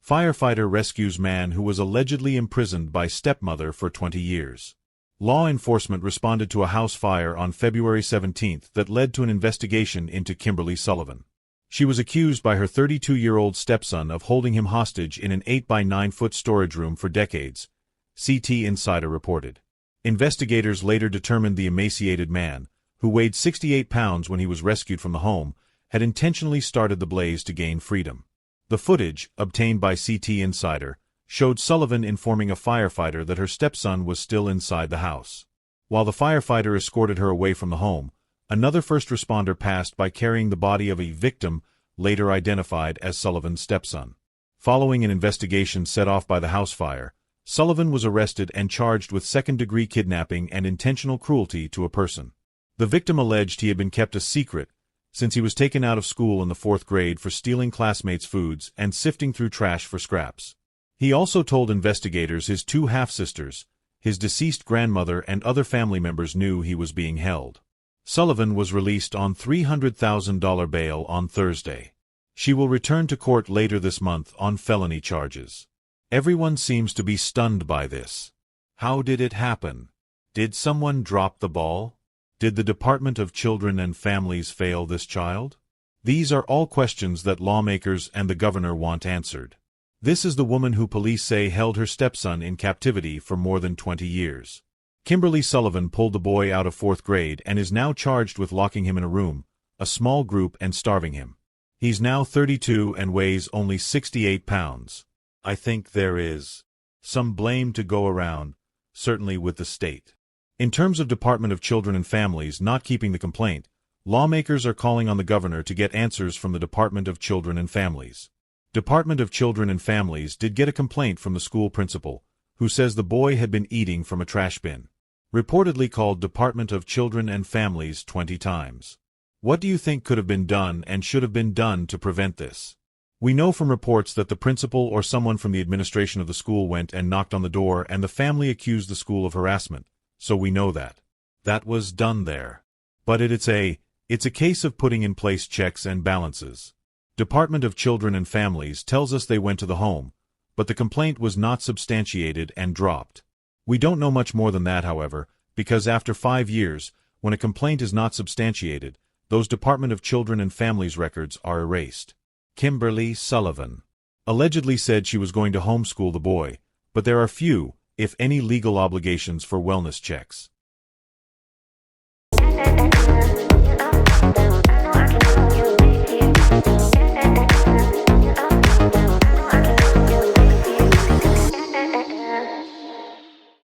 Firefighter rescues man who was allegedly imprisoned by stepmother for 20 years. Law enforcement responded to a house fire on February 17 that led to an investigation into Kimberly Sullivan. She was accused by her 32-year-old stepson of holding him hostage in an 8-by-9-foot storage room for decades, CT Insider reported. Investigators later determined the emaciated man, who weighed 68 pounds when he was rescued from the home, had intentionally started the blaze to gain freedom. The footage, obtained by CT Insider, showed Sullivan informing a firefighter that her stepson was still inside the house. While the firefighter escorted her away from the home, another first responder passed by carrying the body of a victim, later identified as Sullivan's stepson. Following an investigation set off by the house fire, Sullivan was arrested and charged with second-degree kidnapping and intentional cruelty to a person. The victim alleged he had been kept a secret since he was taken out of school in the 4th grade for stealing classmates' foods and sifting through trash for scraps. He also told investigators his 2 half-sisters, his deceased grandmother and other family members knew he was being held. Sullivan was released on $300,000 bail on Thursday. She will return to court later this month on felony charges. Everyone seems to be stunned by this. How did it happen? Did someone drop the ball? Did the Department of Children and Families fail this child? These are all questions that lawmakers and the governor want answered. This is the woman who police say held her stepson in captivity for more than 20 years. Kimberly Sullivan pulled the boy out of 4th grade and is now charged with locking him in a room, a small group, and starving him. He's now 32 and weighs only 68 pounds. I think there is some blame to go around, certainly with the state. In terms of Department of Children and Families not keeping the complaint, lawmakers are calling on the governor to get answers from the Department of Children and Families. Department of Children and Families did get a complaint from the school principal, who says the boy had been eating from a trash bin. Reportedly called Department of Children and Families 20 times. What do you think could have been done and should have been done to prevent this? We know from reports that the principal or someone from the administration of the school went and knocked on the door and the family accused the school of harassment. So we know that. That was done there. But it's a case of putting in place checks and balances. Department of Children and Families tells us they went to the home, but the complaint was not substantiated and dropped. We don't know much more than that, however, because after 5 years, when a complaint is not substantiated, those Department of Children and Families records are erased. Kimberly Sullivan allegedly said she was going to homeschool the boy, but there are few, if any, legal obligations for wellness checks.